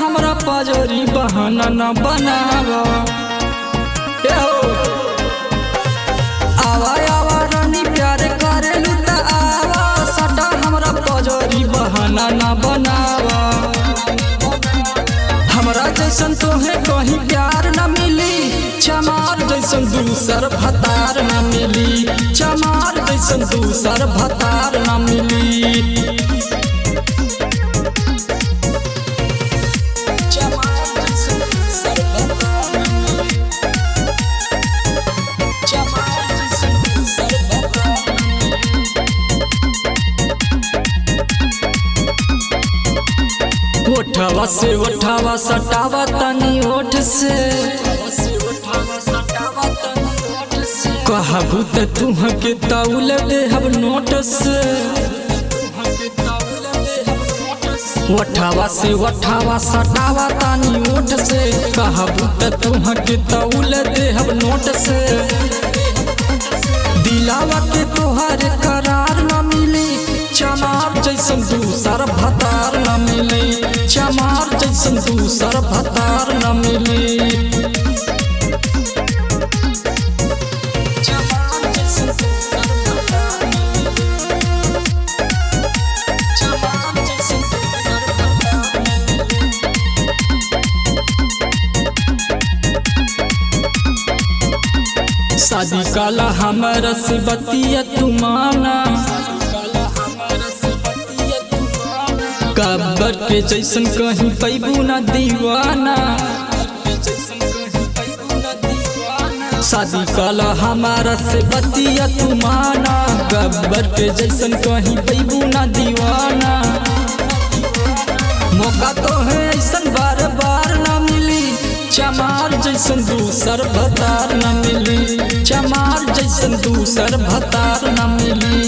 हमरा पजरी बहाना न बनावा आवा आवा रानी प्यार करेलू त आवा सटा हमरा पजरी बहाना न बनावा हमरा जैसन तोहे कहीं प्यार न मिली चमार जैसन दूसर भतार न मिली चमार जैसन दूसर भतार न मिली ओठवा से ओठवा सटावा तनी ओठ से कहबू त तुह के तौल दे हम नोट से ओठवा से ओठवा सटावा तनी ओठ से कहबू त तुह के तौल दे हम नोट से दिलावा के तोहर करार न मिली चमार जैसन दूसर भतार न मिली चमार जैसन दूसर भतार न मिली शादी काला हमरा से बतिया तुमाना कब्बर के जैसन कहीं पैबू न दीवाना शादी काला हमारा से बतिया तुमाना गब्बर के जैसन कहीं पैबू न दीवाना मौका तो है ऐसन बार बार न मिली चमार जैसन दूसर भतार न मिली चमार जैसन दूसर भतार न मिली